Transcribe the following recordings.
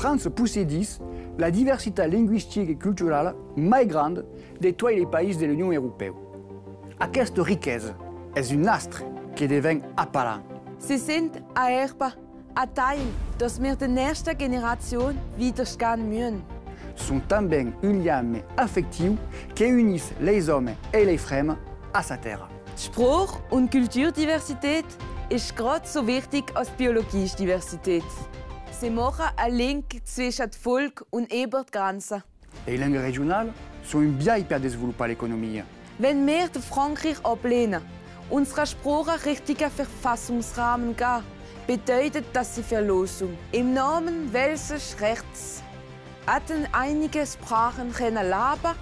France possédisse la diversità linguistica e culturale mai grande di tutti i paesi dell'Unione Europea. Aquesta riquesa è un astre che devient apparent. Sie sind ein Erbe, ein Teil, das wir der nächsten Generation weitergeben müssen. Sont também un lien affectif qui unisse les hommes et les femmes à sa terre. Spruch- und Kulturdiversität ist gerade so wichtig als biologische Diversität. Sie machen einen Link zwischen Volk und über die Grenzen. Les langues régionales sont un biais pour développer l'économie. Wenn wir den Frankreich ablehnen, unserer Sprache richtigen Verfassungsrahmen geben, bedeutet das die Verlosung. Im Namen welches Rechts hätten einige Sprachen können leben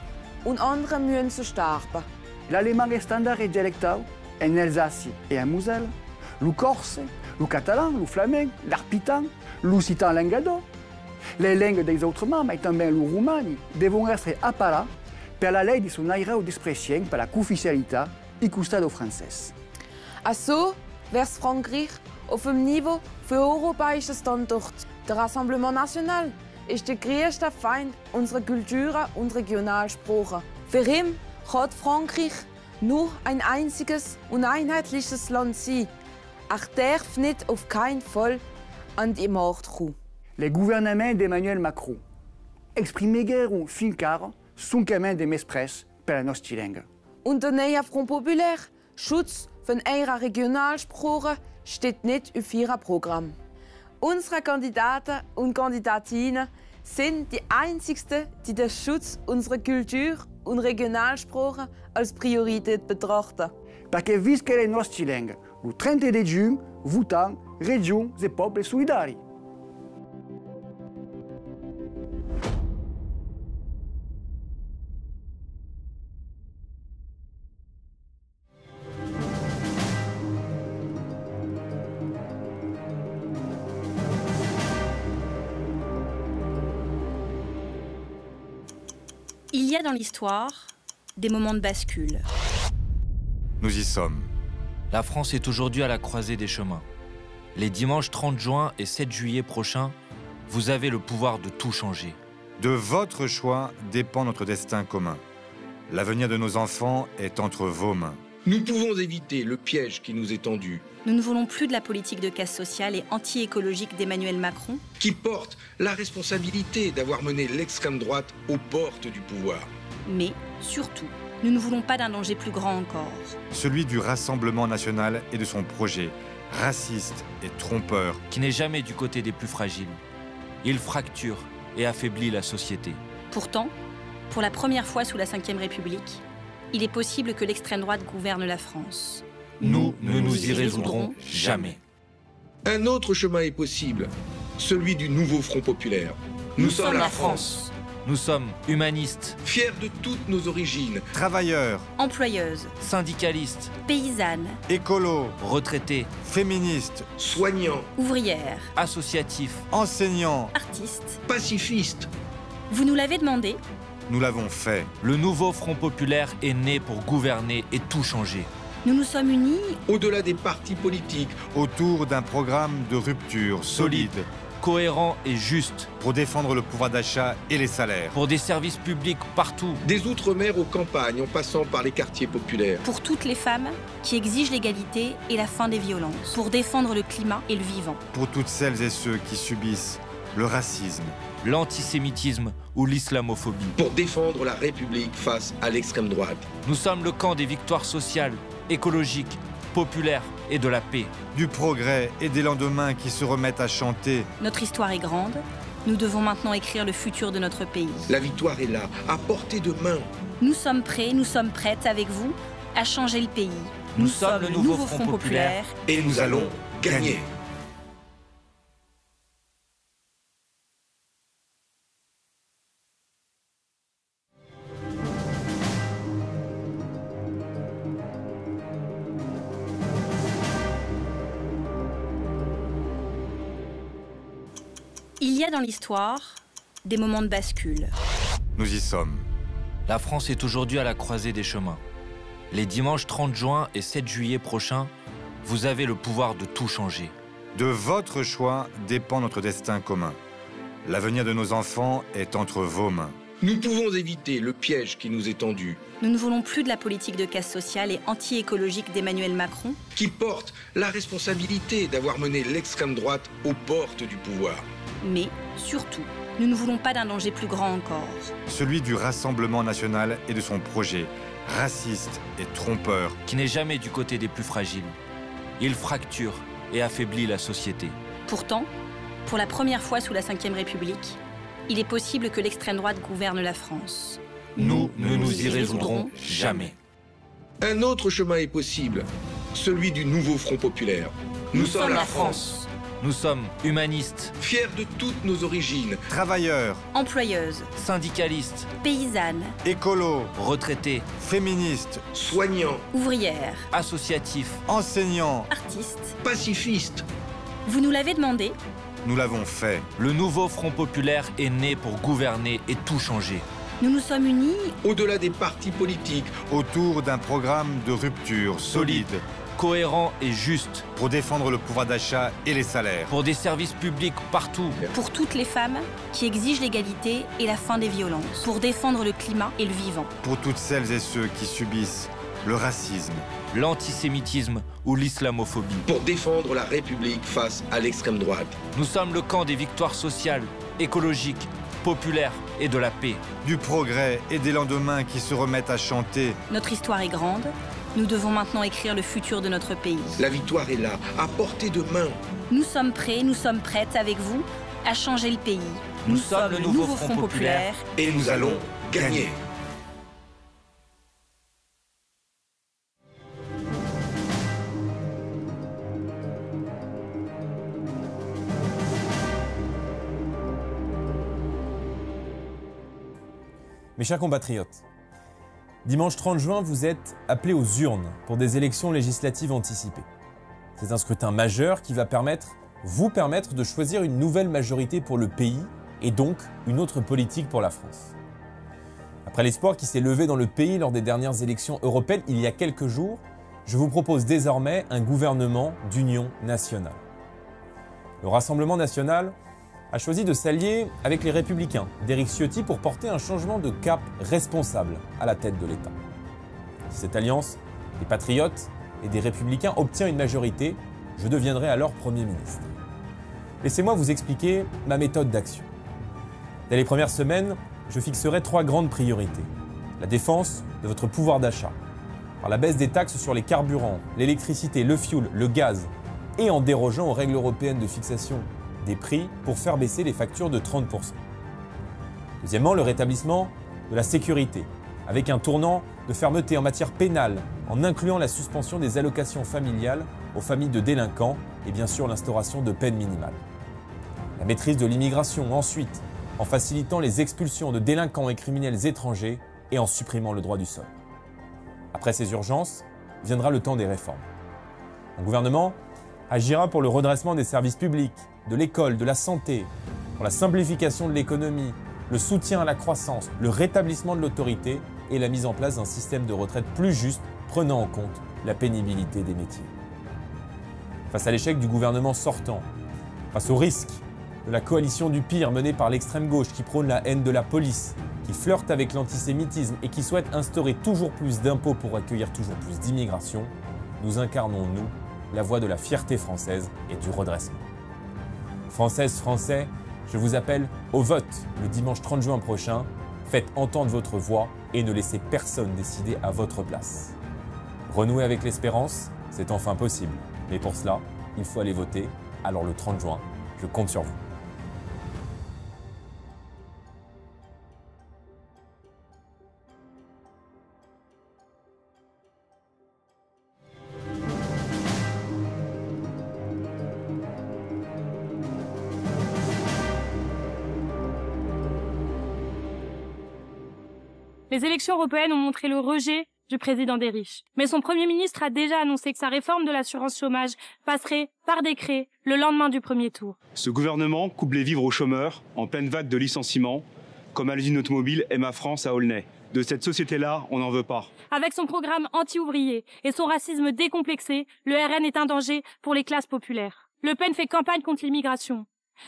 und andere müssen so sterben. L'allemand standard et dialectal en Alsace et en Moselle, le corse, le catalan, le flamand, l'arpitan, l'occitan langado. Les langues des autres membres et também le roumani devront être apparat per la lei di son aire d'expression per la officialité et custado français. Also wäre Frankreich auf dem Niveau für europäische Standort. Der Rassemblement National ist der größte Feind unserer Kulturen und Regionalsprachen. Für ihn kann Frankreich nur ein einziges und einheitliches Land sein. Er darf nicht auf keinen Fall an die Macht kommen. Les gouvernements d'Emmanuel Macron exprimeront fin car son chemin de m'express per la nostra langue. Und der neue Front Populaire, Schutz von ihrer Regionalsprache, steht nicht auf ihrem Programm. Unsere Kandidaten und Kandidatinnen sind die einzigsten, die den Schutz unserer Kultur und Regionalsprachen als Priorität betrachten. Perché visca le nostre langue, le 30 de giugno, votant Région des Peuples Solidaires. Il y a dans l'histoire des moments de bascule. Nous y sommes. La France est aujourd'hui à la croisée des chemins. Les dimanches 30 juin et 7 juillet prochains, vous avez le pouvoir de tout changer. De votre choix dépend notre destin commun. L'avenir de nos enfants est entre vos mains. Nous pouvons éviter le piège qui nous est tendu, Nous ne voulons plus de la politique de casse sociale et anti-écologique d'Emmanuel Macron. qui porte la responsabilité d'avoir mené l'extrême droite aux portes du pouvoir. Mais, surtout, nous ne voulons pas d'un danger plus grand encore. Celui du Rassemblement national et de son projet, raciste et trompeur. Qui n'est jamais du côté des plus fragiles. Il fracture et affaiblit la société. Pourtant, pour la première fois sous la Ve République, il est possible que l'extrême droite gouverne la France. Nous ne nous y résoudrons jamais. Un autre chemin est possible, celui du nouveau Front populaire. Nous sommes la France, Nous sommes humanistes, fiers de toutes nos origines, Travailleurs, Employeuses, syndicalistes, paysannes, écolos, retraités, féministes, soignants, ouvrières, associatifs. enseignants. artistes. pacifistes. Vous nous l'avez demandé, Nous l'avons fait. Le nouveau Front populaire est né pour gouverner et tout changer. nous nous sommes unis Au-delà des partis politiques, Autour d'un programme de rupture solide Cohérent et juste, pour défendre le pouvoir d'achat et les salaires. pour des services publics partout. des outre-mer aux campagnes en passant par les quartiers populaires. pour toutes les femmes qui exigent l'égalité et la fin des violences, pour défendre le climat et le vivant. Pour toutes celles et ceux qui subissent le racisme, L'antisémitisme ou l'islamophobie. Pour défendre la République face à l'extrême droite. Nous sommes le camp des victoires sociales, écologiques, populaires et de la paix. du progrès et des lendemains qui se remettent à chanter. Notre histoire est grande. Nous devons maintenant écrire le futur de notre pays. La victoire est là, à portée de main. Nous sommes prêts, nous sommes prêtes avec vous à changer le pays. Nous sommes le nouveau Front populaire. Et nous allons gagner. Il y a dans l'histoire des moments de bascule. Nous y sommes. La France est aujourd'hui à la croisée des chemins. Les dimanches 30 juin et 7 juillet prochains, vous avez le pouvoir de tout changer. De votre choix dépend notre destin commun. L'avenir de nos enfants est entre vos mains. Nous pouvons éviter le piège qui nous est tendu, Nous ne voulons plus de la politique de casse sociale et anti-écologique d'Emmanuel Macron. qui porte la responsabilité d'avoir mené l'extrême droite aux portes du pouvoir. Mais, surtout, nous ne voulons pas d'un danger plus grand encore. Celui du Rassemblement national et de son projet, raciste et trompeur. Qui n'est jamais du côté des plus fragiles. Il fracture et affaiblit la société. Pourtant, pour la première fois sous la Ve République, il est possible que l'extrême droite gouverne la France. Nous ne nous y résoudrons jamais. Un autre chemin est possible, celui du nouveau Front populaire. Nous sommes la France, Nous sommes humanistes, fiers de toutes nos origines, Travailleurs, Employeuses, syndicalistes, paysannes, écolos, retraités, féministes, soignants, ouvrières, associatifs. enseignants. artistes. pacifistes. Vous nous l'avez demandé, Nous l'avons fait. Le nouveau Front populaire est né pour gouverner et tout changer. nous nous sommes unis Au-delà des partis politiques, Autour d'un programme de rupture solide Cohérent et juste, pour défendre le pouvoir d'achat et les salaires. pour des services publics partout. pour toutes les femmes qui exigent l'égalité et la fin des violences, pour défendre le climat et le vivant. Pour toutes celles et ceux qui subissent le racisme. L'antisémitisme ou l'islamophobie. pour défendre la République face à l'extrême droite. Nous sommes le camp des victoires sociales, écologiques, populaires et de la paix. Du progrès et des lendemains qui se remettent à chanter. Notre histoire est grande. Nous devons maintenant écrire le futur de notre pays. La victoire est là, à portée de main. Nous sommes prêts, nous sommes prêtes avec vous à changer le pays. Nous sommes le nouveau Front populaire. Et nous allons gagner. Mes chers compatriotes, dimanche 30 juin, vous êtes appelés aux urnes pour des élections législatives anticipées. C'est un scrutin majeur qui va vous permettre de choisir une nouvelle majorité pour le pays et donc une autre politique pour la France. Après l'espoir qui s'est levé dans le pays lors des dernières élections européennes il y a quelques jours, je vous propose désormais un gouvernement d'union nationale. Le Rassemblement national a choisi de s'allier avec les Républicains d'Éric Ciotti pour porter un changement de cap responsable à la tête de l'État. Si cette alliance des Patriotes et des Républicains obtient une majorité, je deviendrai alors Premier ministre. Laissez-moi vous expliquer ma méthode d'action. Dès les premières semaines, je fixerai 3 grandes priorités. La défense de votre pouvoir d'achat, par la baisse des taxes sur les carburants, l'électricité, le fioul, le gaz, et en dérogeant aux règles européennes de fixation des prix pour faire baisser les factures de 30%. Deuxièmement, le rétablissement de la sécurité, avec un tournant de fermeté en matière pénale, en incluant la suspension des allocations familiales aux familles de délinquants et bien sûr l'instauration de peines minimales. La maîtrise de l'immigration ensuite, en facilitant les expulsions de délinquants et criminels étrangers et en supprimant le droit du sol. Après ces urgences, viendra le temps des réformes. Mon gouvernement agira pour le redressement des services publics, de l'école, de la santé, pour la simplification de l'économie, le soutien à la croissance, le rétablissement de l'autorité et la mise en place d'un système de retraite plus juste prenant en compte la pénibilité des métiers. Face à l'échec du gouvernement sortant, face au risque de la coalition du pire menée par l'extrême gauche qui prône la haine de la police, qui flirte avec l'antisémitisme et qui souhaite instaurer toujours plus d'impôts pour accueillir toujours plus d'immigration, nous incarnons, nous, la voie de la fierté française et du redressement. Françaises, Français, je vous appelle au vote le dimanche 30 juin prochain. Faites entendre votre voix et ne laissez personne décider à votre place. Renouer avec l'espérance, c'est enfin possible. Mais pour cela, il faut aller voter. Alors le 30 juin, je compte sur vous. Les élections européennes ont montré le rejet du président des riches. Mais son Premier ministre a déjà annoncé que sa réforme de l'assurance chômage passerait par décret le lendemain du premier tour. Ce gouvernement coupe les vivres aux chômeurs en pleine vague de licenciements, comme à l'usine automobile Emma France à Aulnay. De cette société-là, on n'en veut pas. Avec son programme anti-ouvrier et son racisme décomplexé, le RN est un danger pour les classes populaires. Le Pen fait campagne contre l'immigration.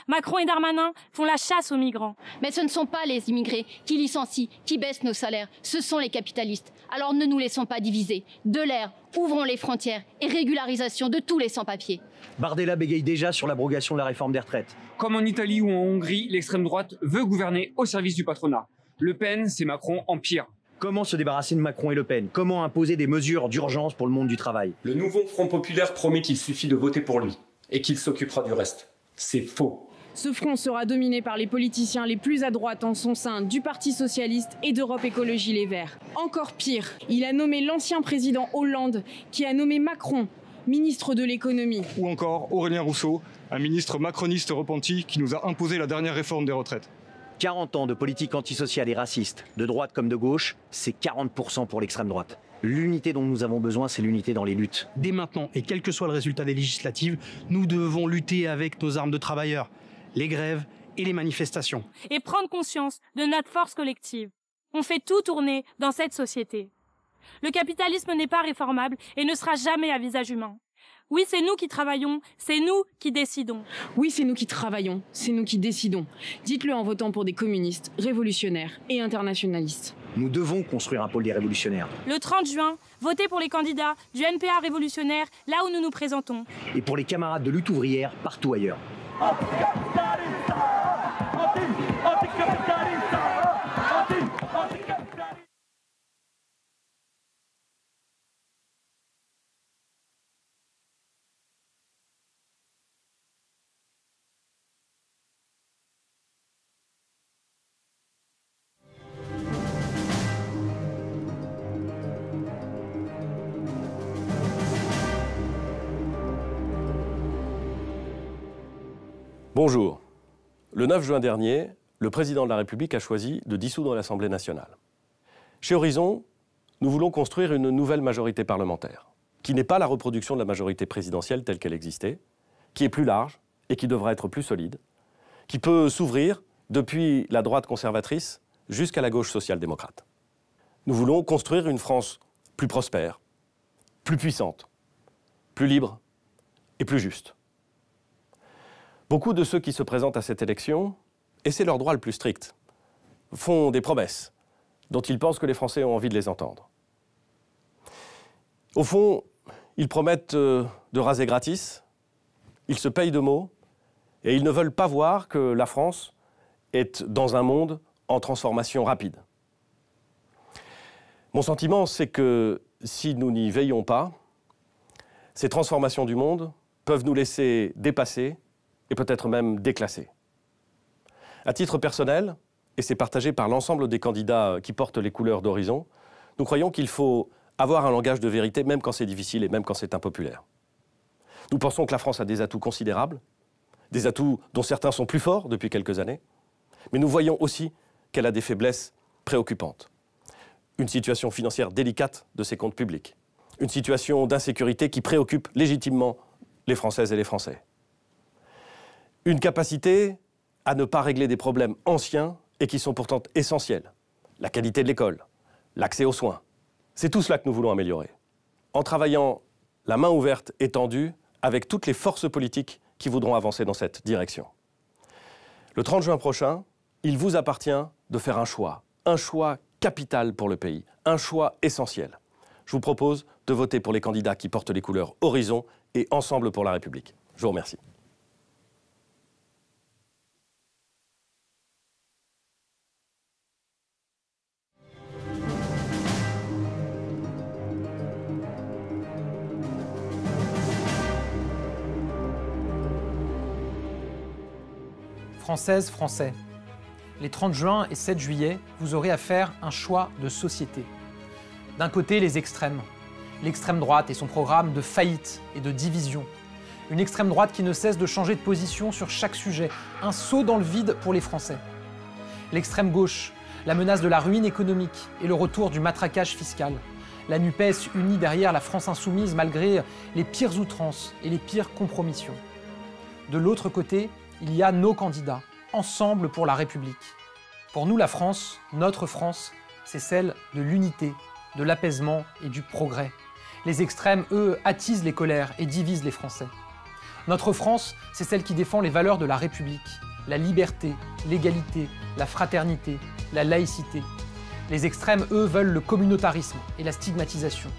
Macron et Darmanin font la chasse aux migrants. Mais ce ne sont pas les immigrés qui licencient, qui baissent nos salaires. Ce sont les capitalistes. Alors ne nous laissons pas diviser. De l'air, ouvrons les frontières et régularisation de tous les sans-papiers. Bardella bégaye déjà sur l'abrogation de la réforme des retraites. Comme en Italie ou en Hongrie, l'extrême droite veut gouverner au service du patronat. Le Pen, c'est Macron en pire. Comment se débarrasser de Macron et Le Pen? Comment imposer des mesures d'urgence pour le monde du travail? Le nouveau Front populaire promet qu'il suffit de voter pour lui et qu'il s'occupera du reste. C'est faux. Ce front sera dominé par les politiciens les plus à droite en son sein du Parti socialiste et d'Europe Écologie Les Verts. Encore pire, il a nommé l'ancien président Hollande qui a nommé Macron ministre de l'économie. Ou encore Aurélien Rousseau, un ministre macroniste repenti qui nous a imposé la dernière réforme des retraites. 40 ans de politique antisociale et raciste, de droite comme de gauche, c'est 40% pour l'extrême droite. L'unité dont nous avons besoin, c'est l'unité dans les luttes. Dès maintenant, et quel que soit le résultat des législatives, nous devons lutter avec nos armes de travailleurs, les grèves et les manifestations. Et prendre conscience de notre force collective. On fait tout tourner dans cette société. Le capitalisme n'est pas réformable et ne sera jamais à visage humain. Oui, c'est nous qui travaillons, c'est nous qui décidons. Oui, c'est nous qui travaillons, c'est nous qui décidons. Dites-le en votant pour des communistes, révolutionnaires et internationalistes. Nous devons construire un pôle des révolutionnaires. Le 30 juin, votez pour les candidats du NPA révolutionnaire, là où nous nous présentons. Et pour les camarades de lutte ouvrière, partout ailleurs. Bonjour. Le 9 juin dernier, le président de la République a choisi de dissoudre l'Assemblée nationale. Chez Horizon, nous voulons construire une nouvelle majorité parlementaire, qui n'est pas la reproduction de la majorité présidentielle telle qu'elle existait, qui est plus large et qui devra être plus solide, qui peut s'ouvrir depuis la droite conservatrice jusqu'à la gauche social-démocrate. Nous voulons construire une France plus prospère, plus puissante, plus libre et plus juste. Beaucoup de ceux qui se présentent à cette élection, et c'est leur droit le plus strict, font des promesses dont ils pensent que les Français ont envie de les entendre. Au fond, ils promettent de raser gratis, ils se payent de mots, et ils ne veulent pas voir que la France est dans un monde en transformation rapide. Mon sentiment, c'est que si nous n'y veillons pas, ces transformations du monde peuvent nous laisser dépasser et peut-être même déclassés. À titre personnel, et c'est partagé par l'ensemble des candidats qui portent les couleurs d'Horizon, nous croyons qu'il faut avoir un langage de vérité même quand c'est difficile et même quand c'est impopulaire. Nous pensons que la France a des atouts considérables, des atouts dont certains sont plus forts depuis quelques années, mais nous voyons aussi qu'elle a des faiblesses préoccupantes. Une situation financière délicate de ses comptes publics, une situation d'insécurité qui préoccupe légitimement les Françaises et les Français. Une capacité à ne pas régler des problèmes anciens et qui sont pourtant essentiels. La qualité de l'école, l'accès aux soins. C'est tout cela que nous voulons améliorer. En travaillant la main ouverte et tendue avec toutes les forces politiques qui voudront avancer dans cette direction. Le 30 juin prochain, il vous appartient de faire un choix capital pour le pays, un choix essentiel. Je vous propose de voter pour les candidats qui portent les couleurs Horizon et Ensemble pour la République. Je vous remercie. Françaises, Français, les 30 juin et 7 juillet, vous aurez à faire un choix de société. D'un côté, les extrêmes. L'extrême droite et son programme de faillite et de division. Une extrême droite qui ne cesse de changer de position sur chaque sujet. Un saut dans le vide pour les Français. L'extrême gauche, la menace de la ruine économique et le retour du matraquage fiscal. La NUPES unie derrière la France insoumise malgré les pires outrances et les pires compromissions. De l'autre côté, il y a nos candidats, Ensemble pour la République. Pour nous, la France, notre France, c'est celle de l'unité, de l'apaisement et du progrès. Les extrêmes, eux, attisent les colères et divisent les Français. Notre France, c'est celle qui défend les valeurs de la République, la liberté, l'égalité, la fraternité, la laïcité. Les extrêmes, eux, veulent le communautarisme et la stigmatisation.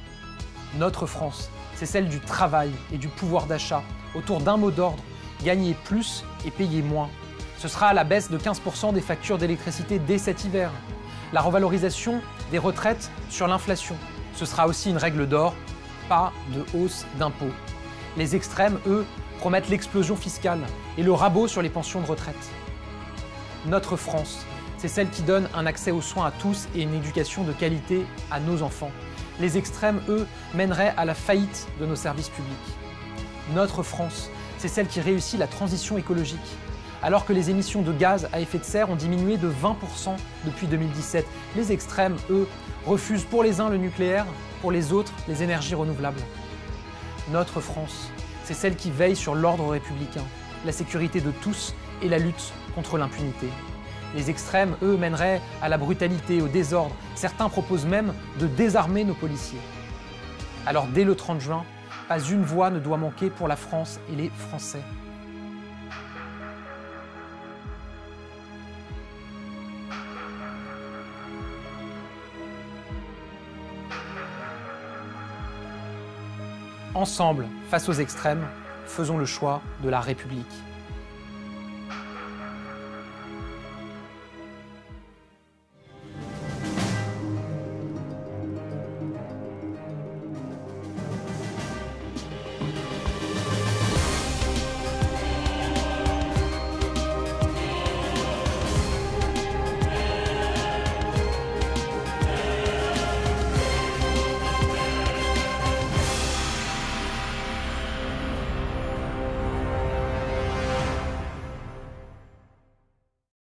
Notre France, c'est celle du travail et du pouvoir d'achat, autour d'un mot d'ordre, gagner plus et payer moins. Ce sera la baisse de 15% des factures d'électricité dès cet hiver. La revalorisation des retraites sur l'inflation. Ce sera aussi une règle d'or, pas de hausse d'impôts. Les extrêmes, eux, promettent l'explosion fiscale et le rabot sur les pensions de retraite. Notre France, c'est celle qui donne un accès aux soins à tous et une éducation de qualité à nos enfants. Les extrêmes, eux, mèneraient à la faillite de nos services publics. Notre France, c'est celle qui réussit la transition écologique, alors que les émissions de gaz à effet de serre ont diminué de 20% depuis 2017. Les extrêmes, eux, refusent pour les uns le nucléaire, pour les autres les énergies renouvelables. Notre France, c'est celle qui veille sur l'ordre républicain, la sécurité de tous et la lutte contre l'impunité. Les extrêmes, eux, mèneraient à la brutalité, au désordre. Certains proposent même de désarmer nos policiers. Alors dès le 30 juin, pas une voix ne doit manquer pour la France et les Français. Ensemble, face aux extrêmes, faisons le choix de la République.